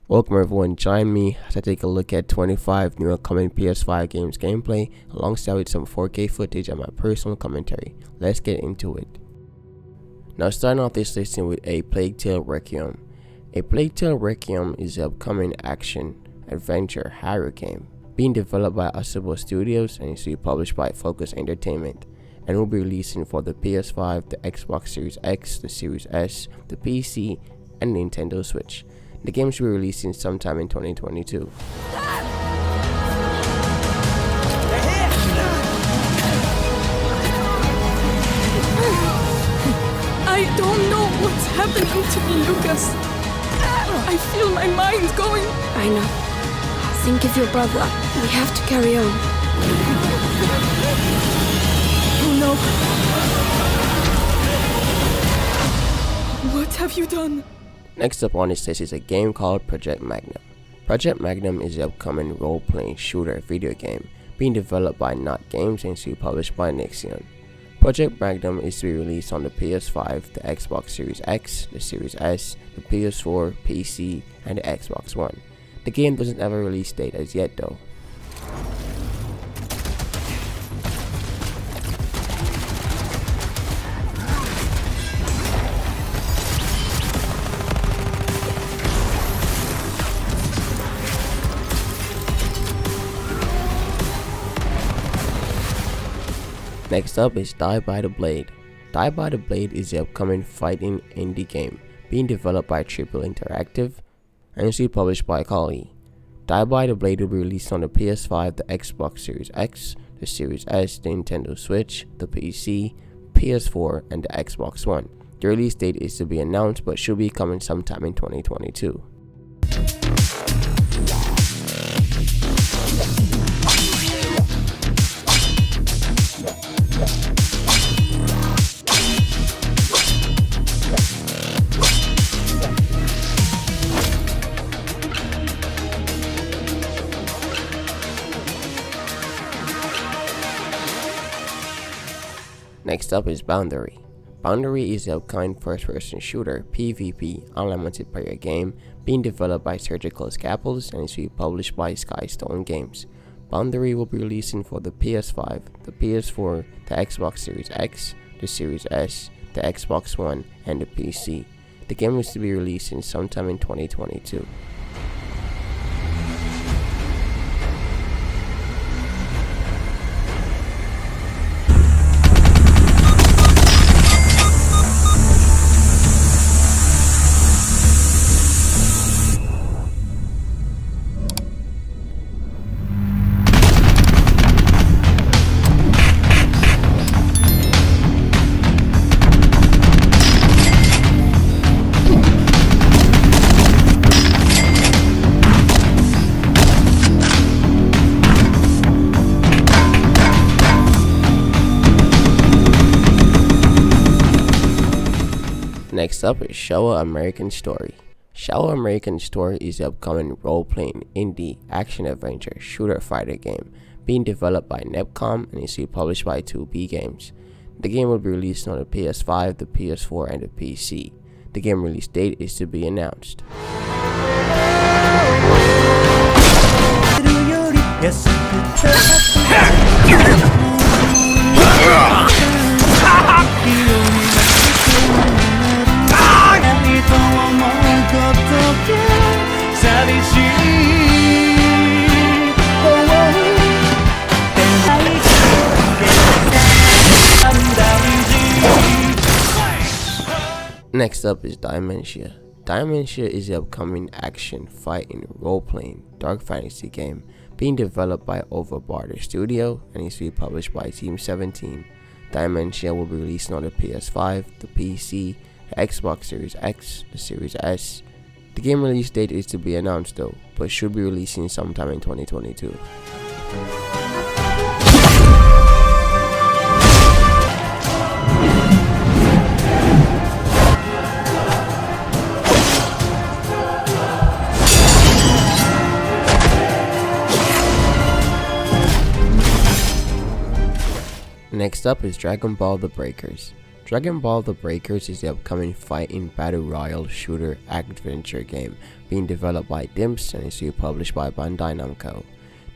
Welcome everyone, join me as I take a look at 25 new upcoming PS5 games gameplay alongside with some 4K footage and my personal commentary. Let's get into it. Now starting off this listing with A Plague Tale Requiem. A Plague Tale Requiem is the upcoming action adventure horror game being developed by Assetto Studios and is to be published by Focus Entertainment and will be releasing for the PS5, the Xbox Series X, the Series S, the PC, and Nintendo Switch. The game should be releasing sometime in 2022. I don't know what's happening to me, Lucas. I feel my mind going. I know. Think of your brother. We have to carry on. Oh no. What have you done? Next up on this list is a game called Project Magnum. Project Magnum is the upcoming role-playing shooter video game being developed by Not Games and to be published by Nixion. Project Magnum is to be released on the PS5, the Xbox Series X, the Series S, the PS4, PC, and the Xbox One. The game doesn't have a release date as yet though. Next up is Die by the Blade. Die by the Blade is the upcoming fighting indie game being developed by Triple Interactive and is to be published by Kali. Die by the Blade will be released on the PS5, the Xbox Series X, the Series S, the Nintendo Switch, the PC, PS4, and the Xbox One. The release date is to be announced but should be coming sometime in 2022. Next up is Boundary. Boundary is the upcoming first-person shooter PvP unlimited player game being developed by Surgical Scalpels and is to be published by Skystone Games. Boundary will be releasing for the PS5, the PS4, the Xbox Series X, the Series S, the Xbox One, and the PC. The game is to be releasing sometime in 2022. Next up is Showa American Story. Showa American Story is the upcoming role-playing indie action-adventure shooter fighter game being developed by Nepcom and is to be published by 2B Games. The game will be released on the PS5, the PS4, and the PC. The game release date is to be announced. Next up is Thymesia. Thymesia is the upcoming action, fighting, role-playing, dark fantasy game being developed by Overborder Studio and is to be published by Team 17. Thymesia will be released on the PS5, the PC, the Xbox Series X, the Series S. The game release date is to be announced though, but should be releasing sometime in 2022. Next up is Dragon Ball The Breakers. Dragon Ball The Breakers is the upcoming fighting battle royale shooter adventure game being developed by Dimps and is published by Bandai Namco.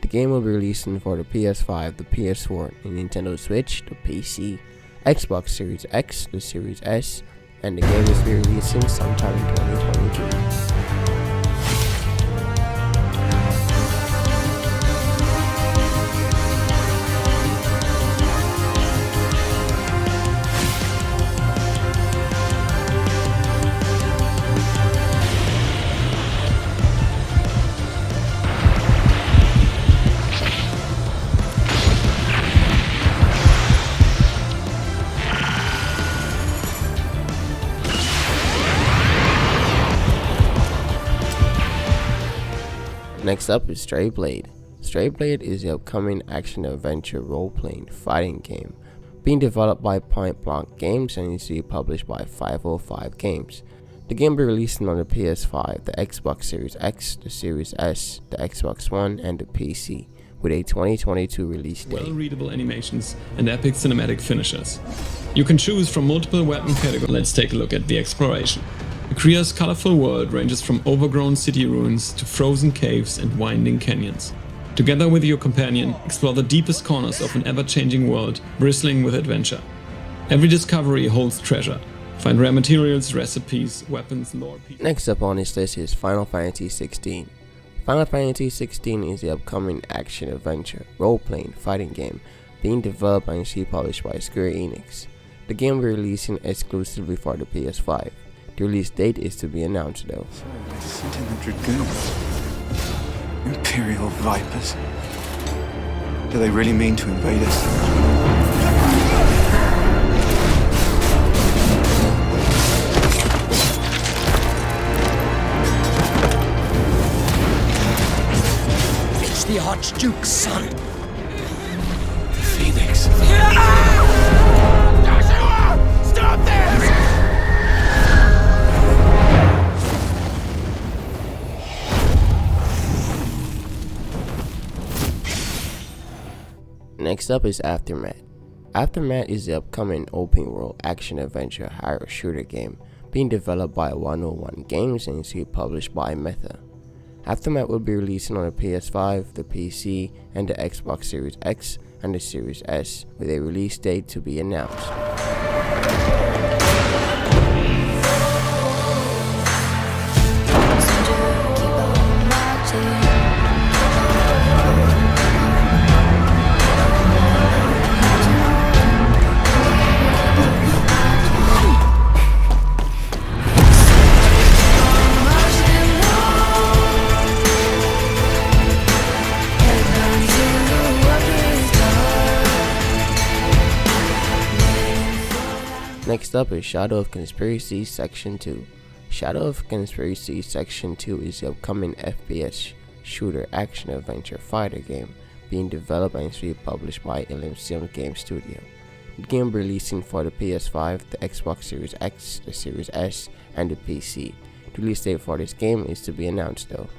The game will be releasing for the PS5, the PS4, the Nintendo Switch, the PC, Xbox Series X, the Series S, and the game is releasing sometime in 2023. Next up is Stray Blade. Stray Blade is the upcoming action-adventure role-playing fighting game being developed by Point Blank Games and is published by 505 Games. The game will be releasing on the PS5, the Xbox Series X, the Series S, the Xbox One, and the PC, with a 2022 release date. Well-readable animations and epic cinematic finishes. You can choose from multiple weapon categories. Let's take a look at the exploration. Kriya's colorful world ranges from overgrown city ruins to frozen caves and winding canyons. Together with your companion, explore the deepest corners of an ever-changing world, bristling with adventure. Every discovery holds treasure. Find rare materials, recipes, weapons, lore pieces. Next up on this list is Final Fantasy XVI. Final Fantasy XVI is the upcoming action-adventure role-playing fighting game being developed and published by Square Enix. The game will be releasing exclusively for the PS5. The release date is to be announced though. Sentinel Dragoons. Imperial Vipers. Do they really mean to invade us? It's the Archduke's son. Phoenix. Stop this! Next up is Aftermath. Aftermath is the upcoming open world action adventure hero shooter game being developed by 101 Games and is published by Meta. Aftermath will be releasing on the PS5, the PC, and the Xbox Series X and the Series S, with a release date to be announced. Next up is Shadow of Conspiracy Section 2. Shadow of Conspiracy Section 2 is the upcoming FPS shooter action adventure fighter game being developed and is published by Elysium Game Studio. The game will be releasing for the PS5, the Xbox Series X, the Series S, and the PC. The release date for this game is to be announced though.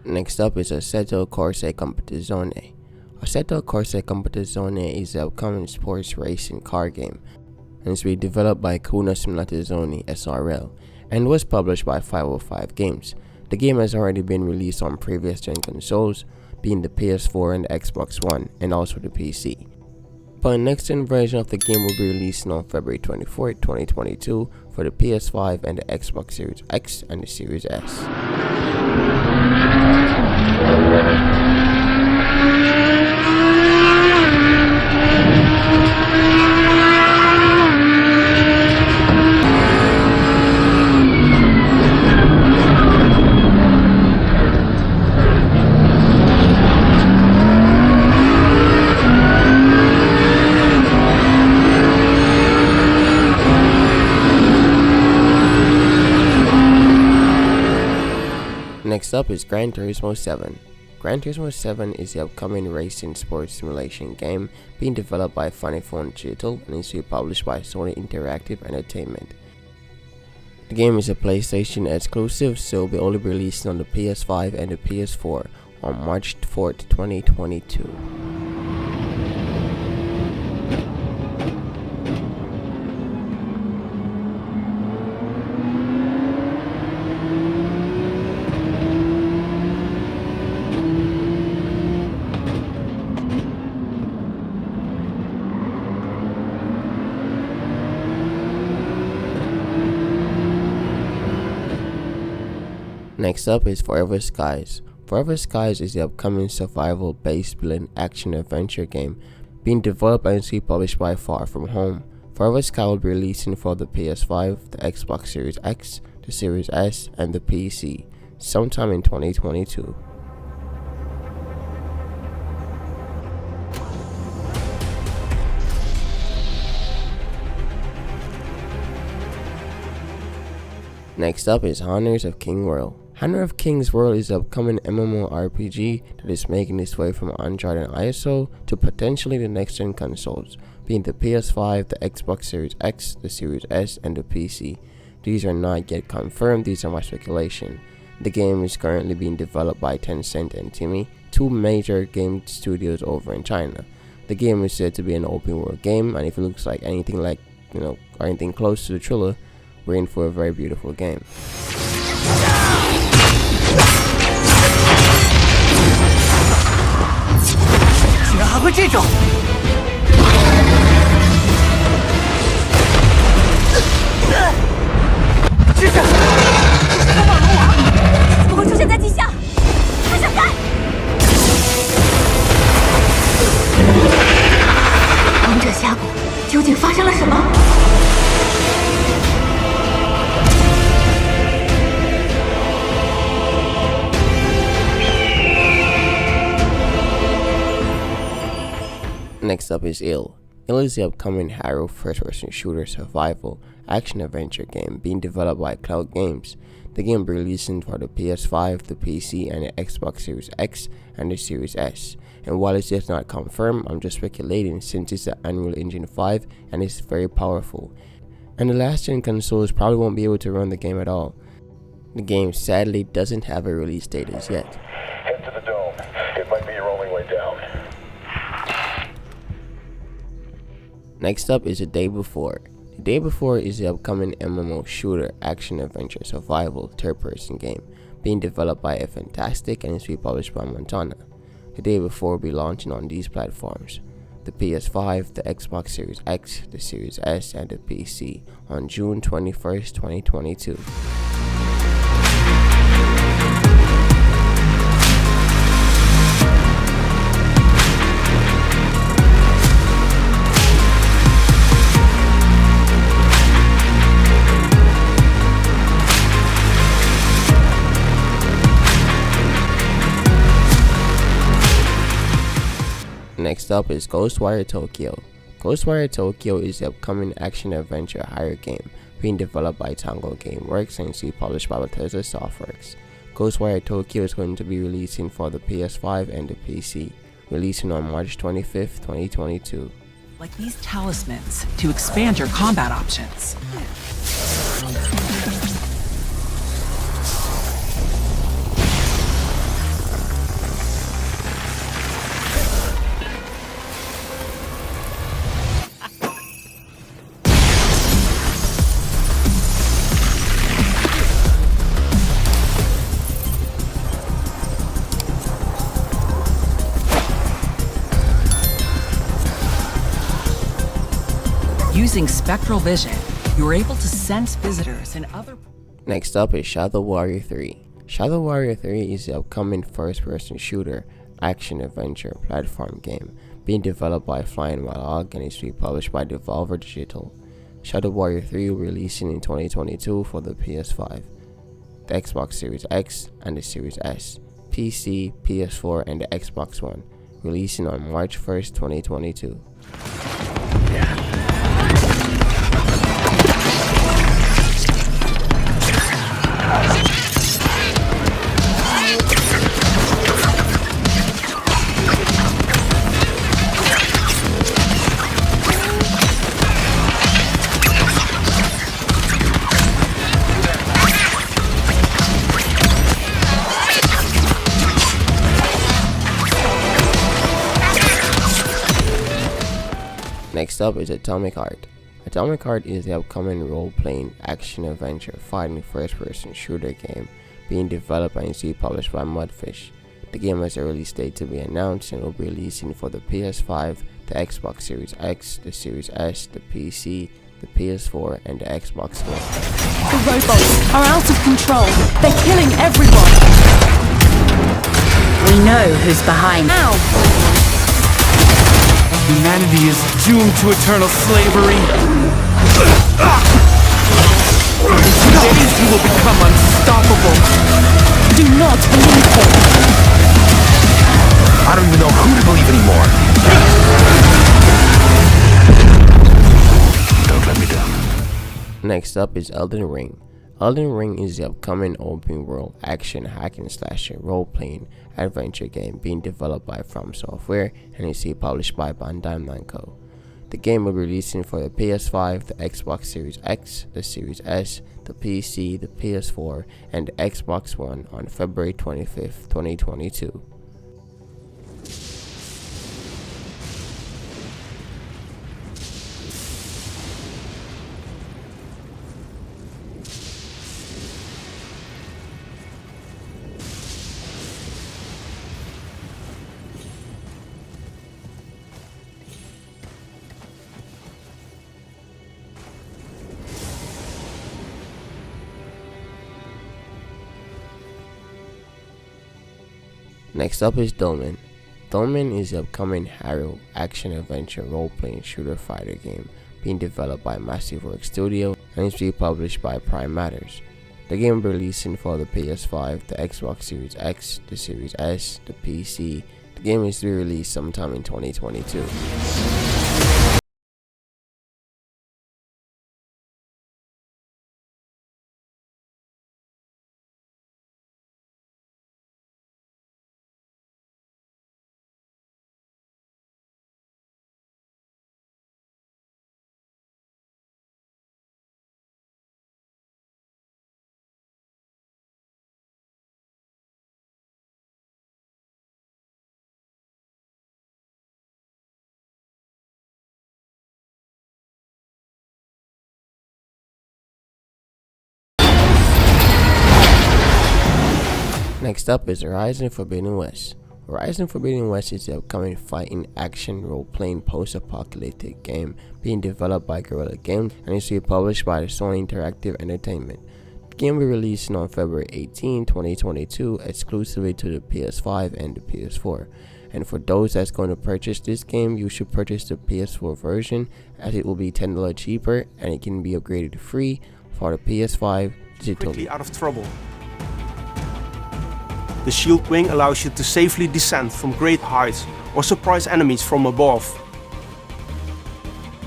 Next up is Assetto Corsa Competizone. Assetto Corsa Competizone is the upcoming sports racing car game and is being developed by Kuna Simulazioni SRL and was published by 505 Games. The game has already been released on previous gen consoles, being the PS4 and the Xbox One, and also the PC. But the next gen version of the game will be releasing on February 24, 2022 for the PS5 and the Xbox Series X and the Series S. Next up is Gran Turismo 7. Gran Turismo 7 is the upcoming racing sports simulation game being developed by Funny Phone Digital and is to be published by Sony Interactive Entertainment. The game is a PlayStation exclusive, so it will only be released on the PS5 and the PS4 on March 4th, 2022. Next up is Forever Skies. Forever Skies is the upcoming survival-based building action-adventure game being developed and to be published by Far From Home. Forever Skies will be releasing for the PS5, the Xbox Series X, the Series S, and the PC sometime in 2022. Next up is Honors of King World. Honor of King's World is the upcoming MMORPG that is making its way from Android and iOS to potentially the next-gen consoles, being the PS5, the Xbox Series X, the Series S, and the PC. These are not yet confirmed, these are my speculation. The game is currently being developed by Tencent and Thymesia, two major game studios over in China. The game is said to be an open-world game, and if it looks like anything or anything close to the thriller, we're in for a very beautiful game. Next up is Ill. Ill is the upcoming Haro first-person shooter survival action-adventure game being developed by Cloud Games. The game will be releasing for the PS5, the PC, and the Xbox Series X and the Series S. And while it's just not confirmed, I'm just speculating since it's the Unreal Engine 5 and it's very powerful. And the last-gen consoles probably won't be able to run the game at all. The game sadly doesn't have a release date as yet. Head to the dome. It might be your only way down. Next up is The Day Before. The Day Before is the upcoming MMO shooter action-adventure survival third-person game being developed by Fantastic and is to be published by Montana. The Day Before will be launching on these platforms: the PS5, the Xbox Series X, the Series S, and the PC on June 21st, 2022. Next up is Ghostwire Toyko. Ghostwire Toyko is the upcoming action-adventure horror game being developed by Tango Gameworks and is published by Bethesda Softworks. Ghostwire Toyko is going to be releasing for the PS5 and the PC, releasing on March 25th, 2022. Like these talismans to expand your combat options. Using spectral vision, you are able to sense visitors and other... Next up is Shadow Warrior 3. Shadow Warrior 3 is the upcoming first-person shooter action-adventure platform game being developed by Flying Wild Hog and is to be published by Devolver Digital. Shadow Warrior 3 will be releasing in 2022 for the PS5, the Xbox Series X, and the Series S, PC, PS4, and the Xbox One, releasing on March 1st, 2022. Next up is Atomic Heart. Atomic Heart is the upcoming role-playing action-adventure fighting first-person shooter game being developed and is published by Mudfish. The game has a release date to be announced and will be releasing for the PS5, the Xbox Series X, the Series S, the PC, the PS4, and the Xbox One. The robots are out of control. They're killing everyone. We know who's behind. Ow! Humanity is doomed to eternal slavery. In 2 days, you will become unstoppable. Do not believe him. I don't even know who to believe anymore. Don't let me down. Next up is Elden Ring. Elden Ring is the upcoming open world action hack and slasher role-playing adventure game being developed by From Software and is published by Bandai Namco. The game will be releasing for the PS5, the Xbox Series X, the Series S, the PC, the PS4, and the Xbox One on February 25th, 2022. Next up is Dolmen. Dolmen is the upcoming Hero action-adventure role-playing shooter fighter game being developed by Massive Works Studio and is being published by Prime Matters. The game will be releasing for the PS5, the Xbox Series X, the Series S, the PC. The game is to be released sometime in 2022. Next up is Horizon Forbidden West. Horizon Forbidden West is the upcoming fighting action role-playing post-apocalyptic game being developed by Guerrilla Games and is being published by Sony Interactive Entertainment. The game will be releasing on February 18, 2022 exclusively to the PS5 and the PS4. And for those that's going to purchase this game, you should purchase the PS4 version as it will be $10 cheaper and it can be upgraded free for the PS5 digitally. Quickly out of trouble. The shield wing allows you to safely descend from great heights or surprise enemies from above.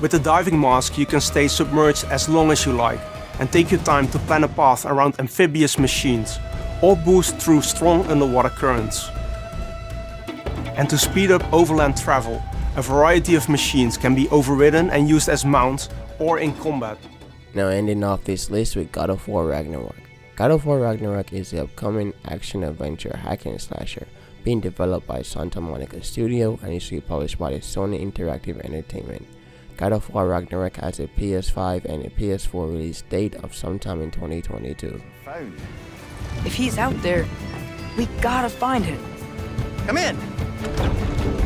With the diving mask you can stay submerged as long as you like and take your time to plan a path around amphibious machines or boost through strong underwater currents. And to speed up overland travel, a variety of machines can be overridden and used as mounts or in combat. Now ending off this list with God of War Ragnarok. God of War Ragnarok is the upcoming action-adventure hack and slasher being developed by Santa Monica Studio and is published by the Sony Interactive Entertainment. God of War Ragnarok has a PS5 and a PS4 release date of sometime in 2022. If he's out there, we gotta find him. Come in.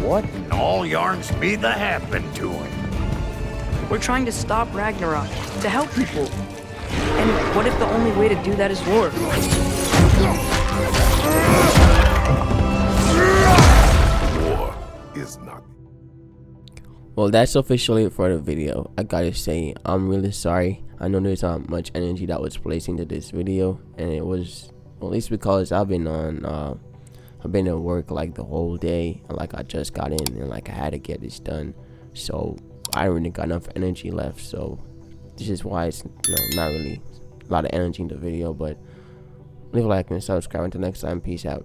What in all yarns be that happened to him? We're trying to stop Ragnarok, to help people. And what if the only way to do that is war? War is not. Well, that's officially it for the video. I gotta say, I'm really sorry. I know there's not much energy that was placed into this video, and it was, well, at least because I've been at work like the whole day, and like I just got in and like I had to get this done, so I don't really got enough energy left. So this is why it's not really a lot of energy in the video, but leave a like and subscribe. Until next time, peace out.